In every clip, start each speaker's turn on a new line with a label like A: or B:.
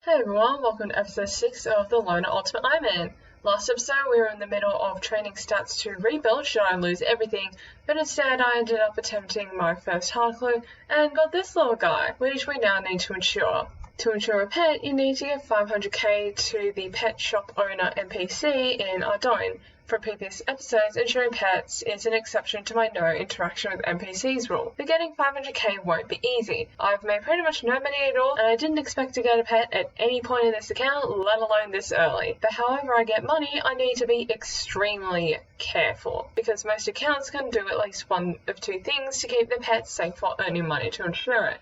A: Hey everyone, welcome to episode 6 of the Loner UIM. Last episode we were in the middle of training stats to rebuild should I lose everything, but instead I ended up attempting my first hard clue and got this little guy, which we now need to insure. To insure a pet, you need to give 500k to the pet shop owner NPC in Ardougne. From previous episodes, insuring pets is an exception to my no interaction with NPCs rule, but getting 500k won't be easy. I've made pretty much no money at all, and I didn't expect to get a pet at any point in this account, let alone this early. But however I get money, I need to be extremely careful, because most accounts can do at least one of two things to keep their pets safe while earning money to insure it.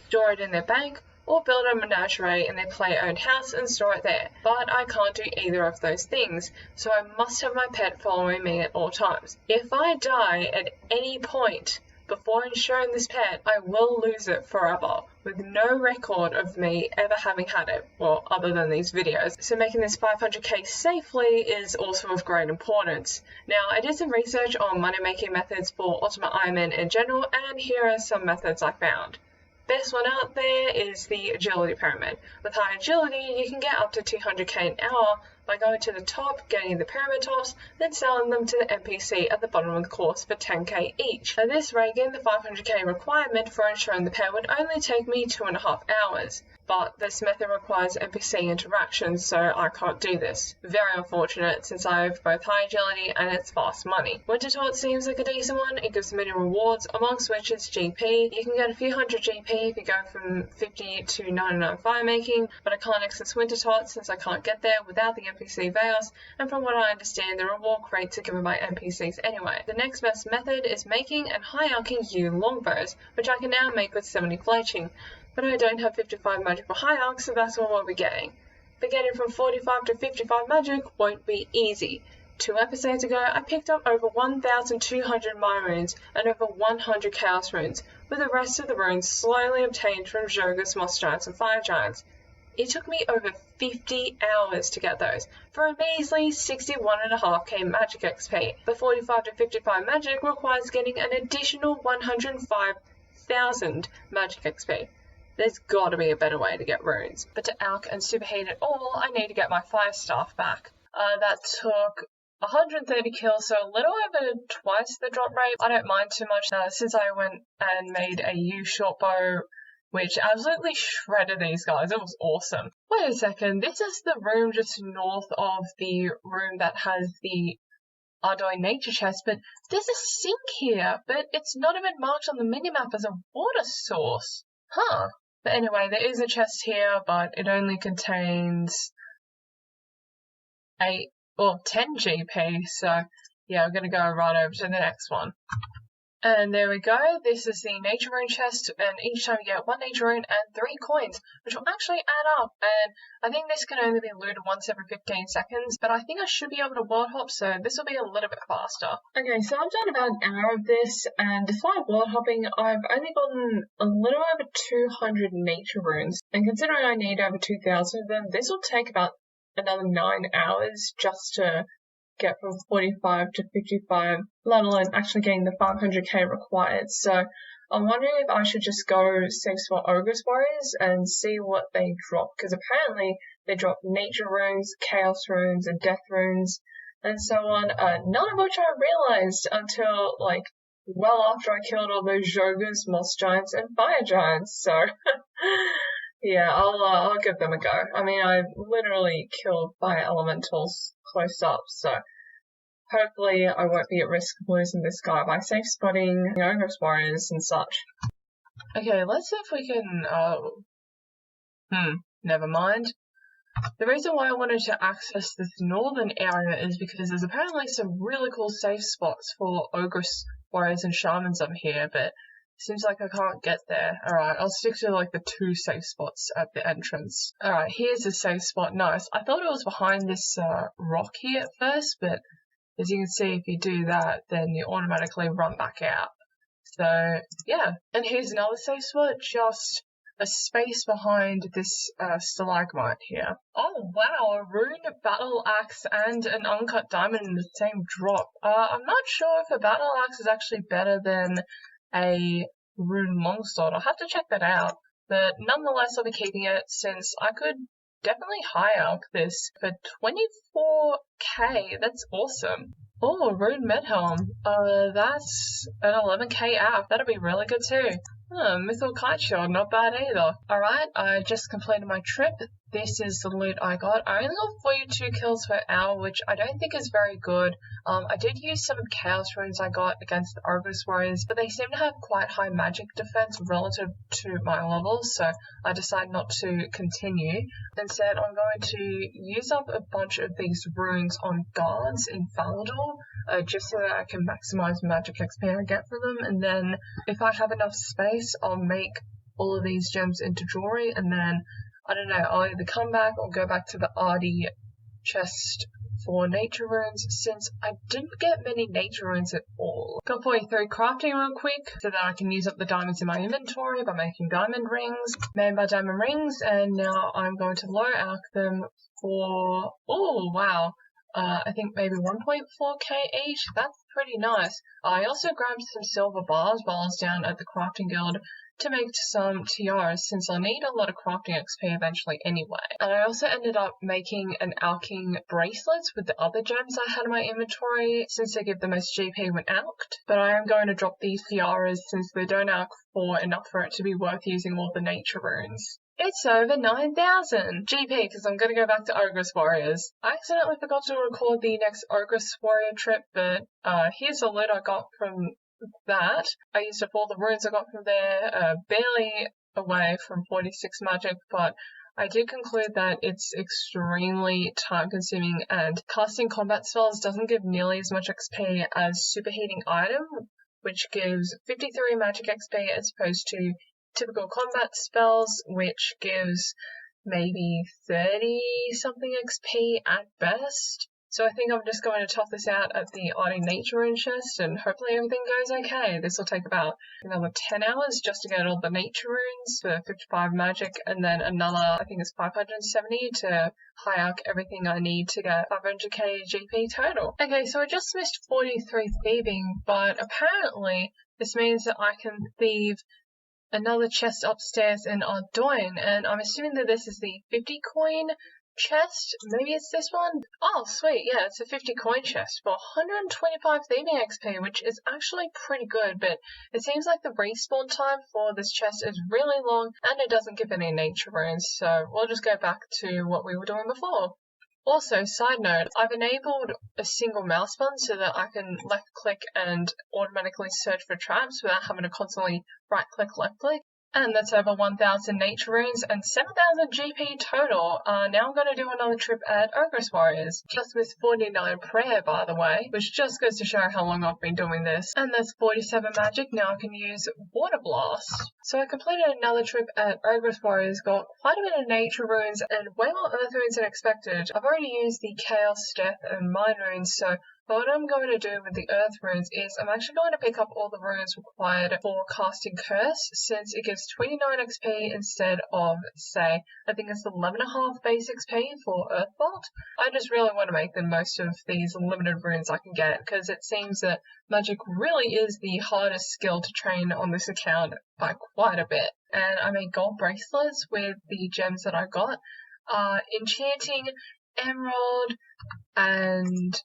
A: Store it in their bank, or build a menagerie in their player-owned house and store it there. But I can't do either of those things, so I must have my pet following me at all times. If I die at any point before insuring this pet, I will lose it forever, with no record of me ever having had it, well, other than these videos. So making this 500k safely is also of great importance. Now, I did some research on money-making methods for Ultimate Iron Man in general, and here are some methods I found. Best one out there is the agility pyramid. With high agility, you can get up to 200k an hour by going to the top, getting the pyramid tops, then selling them to the NPC at the bottom of the course for 10k each. At this rate, getting the 500k requirement for insuring the pet would only take me 2.5 hours. But this method requires NPC interaction, so I can't do this. Very unfortunate, since I have both high agility and it's fast money. Winter Torch seems like a decent one. It gives many rewards, amongst which is GP. You can get a few hundred GP if you go from 50 to 99 firemaking, but I can't access Winter Torch since I can't get there without the NPC veils, and from what I understand, the reward crates are given by NPCs anyway. The next best method is making and high alching yew longbows, which I can now make with 70 fletching. But I don't have 55 magic for high arc, so that's what we'll be getting. But getting from 45 to 55 magic won't be easy. 2 episodes ago, I picked up over 1,200 Mind runes and over 100 Chaos runes, with the rest of the runes slowly obtained from Jogas, Moss Giants and Fire Giants. It took me over 50 hours to get those, for a measly 61.5k magic XP. But 45 to 55 magic requires getting an additional 105,000 magic XP. There's gotta be a better way to get runes. But to alch and superheat it all, I need to get my fire staff back. That took 130 kills, so a little over twice the drop rate. I don't mind too much since I went and made a yew short bow, which absolutely shredded these guys. It was awesome. Wait a second, this is the room just north of the room that has the Ardougne nature chest, but there's a sink here, but it's not even marked on the minimap as a water source. Huh. But anyway, there is a chest here, but it only contains 10 GP, so yeah, I'm gonna go right over to the next one. And there we go, this is the nature rune chest, and each time you get 1 nature rune and 3 coins, which will actually add up, and I think this can only be looted once every 15 seconds, but I think I should be able to world hop, so this will be a little bit faster. Okay, so I've done about an hour of this, and despite world hopping, I've only gotten a little over 200 nature runes, and considering I need over 2,000 of them, this will take about another 9 hours just to get from 45 to 55, let alone actually getting the 500k required. So I'm wondering if I should just go save spot Ogre's Warriors and see what they drop, because apparently they drop nature runes, chaos runes, and death runes, and so on, none of which I realized until, well after I killed all those Jogas, Moss Giants, and Fire Giants, so yeah, I'll give them a go. I mean, I've literally killed fire elementals close up, so hopefully I won't be at risk of losing this guy by safe spotting Ogre's Warriors and such. Okay, let's see if we can, never mind. The reason why I wanted to access this northern area is because there's apparently some really cool safe spots for Ogre's Warriors and Shamans up here, but seems like I can't get there. Alright, I'll stick to the 2 safe spots at the entrance. Alright, here's a safe spot. Nice. I thought it was behind this rock here at first, but as you can see, if you do that, then you automatically run back out. So, yeah. And here's another safe spot, just a space behind this stalagmite here. Oh wow, a rune battle axe and an uncut diamond in the same drop. I'm not sure if a battle axe is actually better than a rune longsword. I'll have to check that out, but nonetheless I'll be keeping it since I could definitely high alch this for 24k. That's awesome. Oh, Rune Medhelm. That's an 11k app. That'll be really good too. Mythical Kite Shield, not bad either. Alright, I just completed my trip. This is the loot I got. I only got 42 kills per hour, which I don't think is very good. I did use some Chaos Runes I got against the Ogre's Warriors, but they seem to have quite high magic defense relative to my levels, so I decided not to continue. Instead, I'm going to use up a bunch of these runes on guards in Falador, just so that I can maximize magic XP I get from them, and then if I have enough space, I'll make all of these gems into jewelry, and then I don't know, I'll either come back or go back to the Arty chest for nature runes, since I didn't get many nature runes at all. Got 43 crafting real quick so that I can use up the diamonds in my inventory by making diamond rings, made by diamond rings, and now I'm going to low alch them for, oh wow, I think maybe 1.4k each. That's pretty nice. I also grabbed some silver bars while I was down at the crafting guild to make some tiaras, since I'll need a lot of crafting XP eventually anyway. And I also ended up making an alching bracelets with the other gems I had in my inventory, since they give the most GP when alched. But I am going to drop these tiaras since they don't alch for enough for it to be worth using all the nature runes. It's over 9,000 GP because I'm going to go back to Ogre's Warriors. I accidentally forgot to record the next Ogre's Warrior trip, but here's the loot I got from that. I used up all the runes I got from there, barely away from 46 magic, but I did conclude that it's extremely time consuming and casting combat spells doesn't give nearly as much XP as superheating item, which gives 53 magic XP as opposed to typical combat spells, which gives maybe 30 something XP at best. So I think I'm just going to tough this out at the Arty Nature Rune chest, and hopefully everything goes okay. This will take about another 10 hours just to get all the nature runes for 55 magic, and then another, I think it's 570 to high alch everything I need to get 500k GP total. Okay, so I just missed 43 thieving, but apparently this means that I can thieve another chest upstairs in Ardoin, and I'm assuming that this is the 50 coin chest. Maybe it's this one. Oh sweet, yeah, it's a 50 coin chest for 125 thieving XP, which is actually pretty good, but it seems like the respawn time for this chest is really long and it doesn't give any nature runes, so we'll just go back to what we were doing before. Also, side note, I've enabled a single mouse button so that I can left click and automatically search for traps without having to constantly right click, left click. And that's over 1,000 nature runes and 7,000 GP total. Now I'm going to do another trip at Ogre's Warriors. Just missed 49 prayer, by the way, which just goes to show how long I've been doing this. And that's 47 magic. Now I can use Water Blast. So I completed another trip at Ogre's Warriors, got quite a bit of nature runes and way more earth runes than expected. I've already used the Chaos, Death and Mind runes, so what I'm going to do with the earth runes is I'm actually going to pick up all the runes required for casting Curse, since it gives 29 XP instead of, say, I think it's 11.5 base XP for Earth Bolt. I just really want to make the most of these limited runes I can get, because it seems that magic really is the hardest skill to train on this account by quite a bit. And I made gold bracelets with the gems that I got. Enchanting, Emerald, and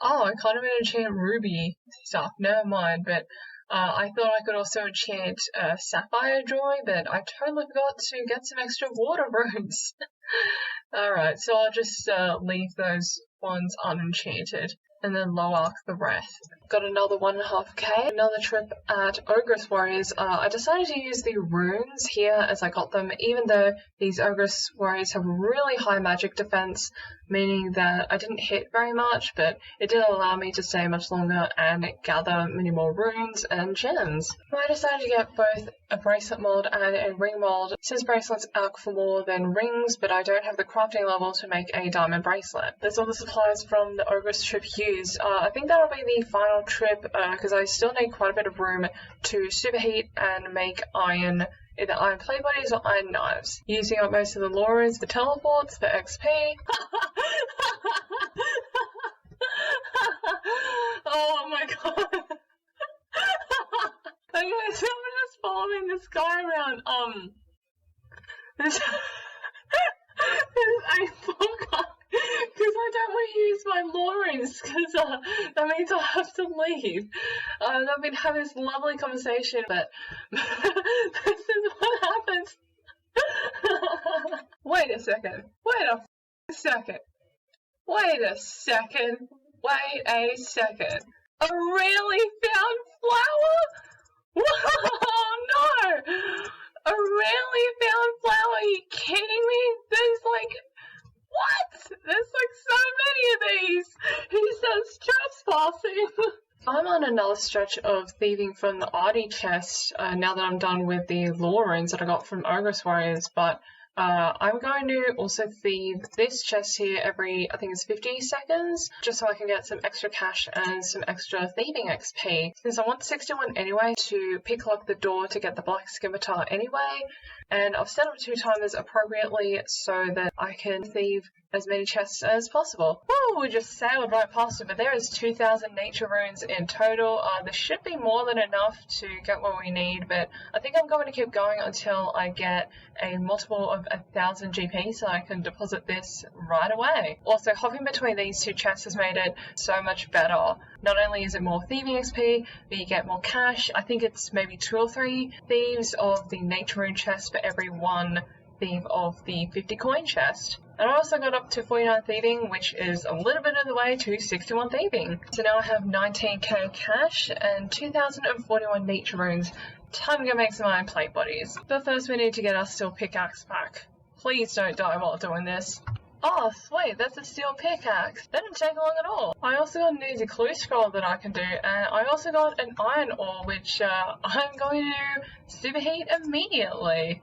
A: oh, I can't even enchant ruby stuff, never mind, but I thought I could also enchant sapphire jewelry, but I totally forgot to get some extra water runes. Alright, so I'll just leave those ones unenchanted and then low arc the rest. Got another 1.5k, another trip at Ogre's Warriors. I decided to use the runes here as I got them, even though these Ogre's Warriors have really high magic defense, meaning that I didn't hit very much, but it did allow me to stay much longer and gather many more runes and gems. I decided to get both a bracelet mold and a ring mold, since bracelets alch for more than rings, but I don't have the crafting level to make a diamond bracelet. There's all the supplies from the Ogre's trip used. I think that'll be the final trip, because I still need quite a bit of room to superheat and make either iron plate bodies or iron knives. Using up most of the lures for teleports for XP. Oh my god. Okay, so I'm just following this guy around, my Laurens because that means I have to leave. I've been having this lovely conversation, but this is what happens. Wait a second. Wait a second. Wait a second. Wait a second. A rarely found flower? Oh no! A rarely found flower? Are you kidding me? There's like, what? There's like so many of these! Who says trespassing? I'm on another stretch of thieving from the arty chest now that I'm done with the lore runes that I got from Ogre Warriors, but I'm going to also thieve this chest here every, I think it's 50 seconds, just so I can get some extra cash and some extra thieving XP. Since I want 61 anyway to pick lock the door to get the black scimitar anyway, and I've set up 2 timers appropriately so that I can thieve as many chests as possible. Whoa, we just sailed right past it, but there is 2,000 nature runes in total. There should be more than enough to get what we need, but I think I'm going to keep going until I get a multiple of 1,000 GP so I can deposit this right away. Also, hopping between these 2 chests has made it so much better. Not only is it more thieving XP, but you get more cash. I think it's maybe 2 or 3 thieves of the nature rune chest for every 1 thief of the 50 coin chest. And I also got up to 49 thieving, which is a little bit of the way to 61 thieving. So now I have 19k cash and 2,041 nature runes. Time to go make some iron plate bodies. But first we need to get our steel pickaxe back. Please don't die while doing this. Oh, sweet, that's a steel pickaxe. That didn't take long at all. I also got an easy clue scroll that I can do, and I also got an iron ore, which I'm going to superheat immediately.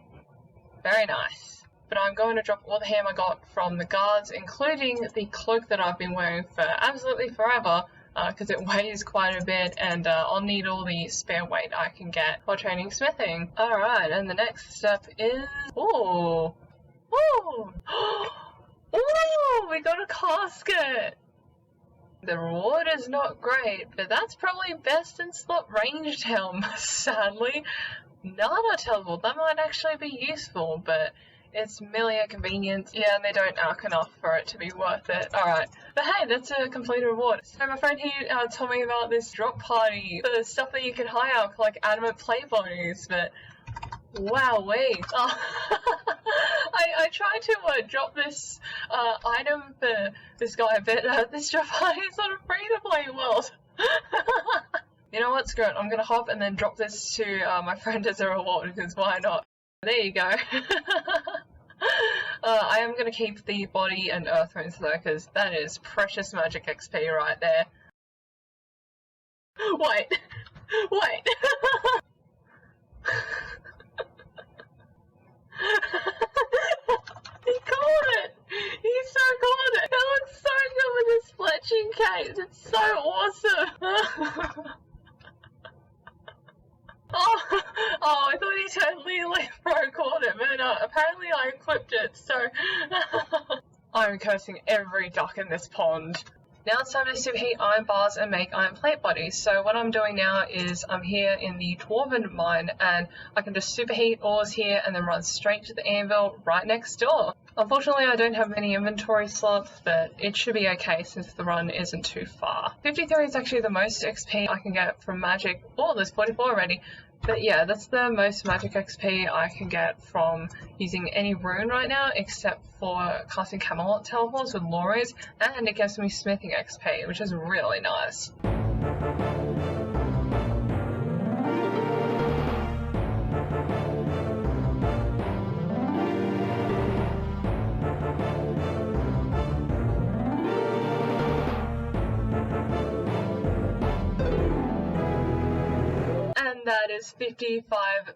A: Very nice. But I'm going to drop all the ham I got from the guards, including the cloak that I've been wearing for absolutely forever, because it weighs quite a bit, and I'll need all the spare weight I can get while training smithing. Alright, and the next step is... Ooh! Ooh! Ooh! We got a casket! The reward is not great, but that's probably best in slot ranged helm, sadly. Not a teleport, that might actually be useful, but it's merely a convenience. Yeah, and they don't arc enough for it to be worth it. Alright, but hey, that's a completed reward. So my friend here told me about this drop party for stuff that you can hire for like adamant plate bodies, but wowee. I tried to drop this item for this guy, but this drop party is not a free-to-play world. You know what, screw it, I'm gonna hop and then drop this to my friend as a reward, because why not? There you go. I am gonna keep the body and earth runes though, because that is precious magic XP right there. Wait. Wait. He caught it! He so caught it! That looks so good with his fletching case. It's so awesome! Oh, I thought he totally like caught it, but apparently I equipped it, so I'm cursing every duck in this pond. Now it's time to superheat iron bars and make iron plate bodies. So what I'm doing now is I'm here in the Dwarven mine, and I can just superheat ores here and then run straight to the anvil right next door. Unfortunately, I don't have many inventory slots, but it should be okay since the run isn't too far. 53 is actually the most XP I can get from magic. Oh, there's 44 already. But yeah, that's the most magic XP I can get from using any rune right now, except for casting Camelot teleports with Laurels, and it gives me smithing XP, which is really nice. That is 55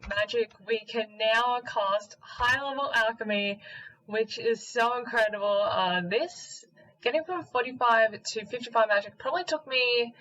A: magic. We can now cast high level alchemy, which is so incredible. This getting from 45 to 55 magic probably took me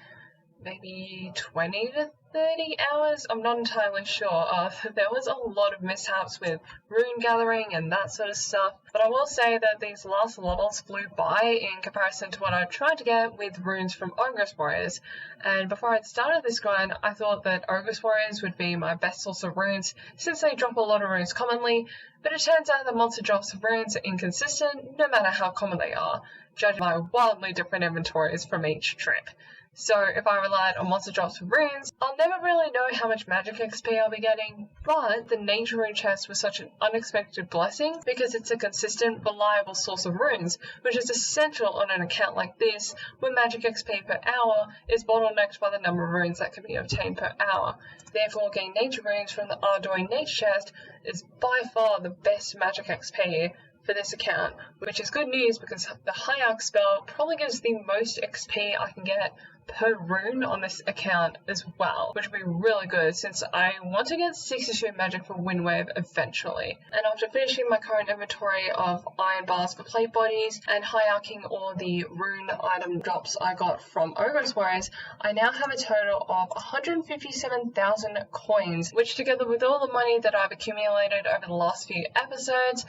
A: maybe 20 to 30 hours. I'm not entirely sure. There was a lot of mishaps with rune gathering and that sort of stuff, but I will say that these last levels flew by in comparison to what I tried to get with runes from Ogre Warriors. And before I started this grind, I thought that Ogre Warriors would be my best source of runes since they drop a lot of runes commonly, but it turns out that monster drops of runes are inconsistent no matter how common they are, judging by wildly different inventories from each trip. So if I relied on monster drops for runes, I'll never really know how much magic XP I'll be getting, but the nature rune chest was such an unexpected blessing because it's a consistent, reliable source of runes, which is essential on an account like this, where magic XP per hour is bottlenecked by the number of runes that can be obtained per hour. Therefore, getting nature runes from the Ardoin nature chest is by far the best magic XP for this account, which is good news because the high arc spell probably gives the most XP I can get per rune on this account as well, which would be really good since I want to get 62 magic for Windwave eventually. And after finishing my current inventory of iron bars for plate bodies and high arcing all the rune item drops I got from Ogre Warriors, I now have a total of 157,000 coins, which together with all the money that I've accumulated over the last few episodes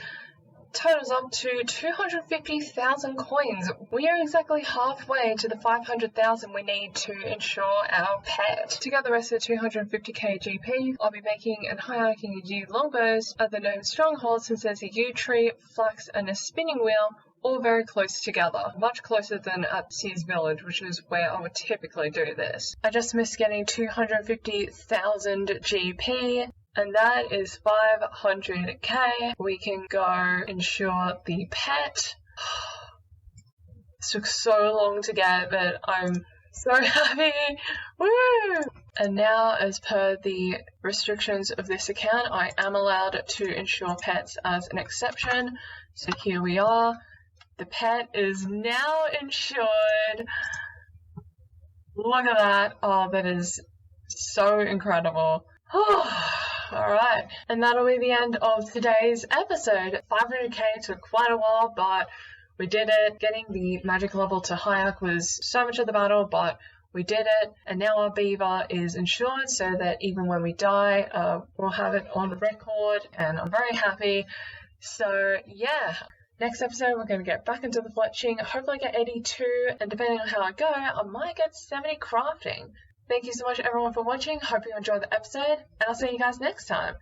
A: totals up to 250,000 coins. We are exactly halfway to the 500,000 we need to ensure our pet. To get the rest of the 250k GP, I'll be making and hierarching yew longbows at the gnome stronghold since there's a yew tree, flax and a spinning wheel all very close together, much closer than at Sears Village, which is where I would typically do this. I just missed getting 250,000 GP, and that is 500k. We can go insure the pet. This took so long to get, but I'm so happy. Woo! And now, as per the restrictions of this account, I am allowed to insure pets as an exception. So here we are. The pet is now insured. Look at that. Oh, that is so incredible. Alright, and that'll be the end of today's episode. 500k took quite a while, but we did it. Getting the magic level to high arc was so much of the battle, but we did it. And now our beaver is insured so that even when we die, we'll have it on record, and I'm very happy. So yeah, next episode we're going to get back into the fletching, hopefully get 82, and depending on how I go, I might get 70 crafting. Thank you so much everyone for watching. Hope you enjoyed the episode, and I'll see you guys next time.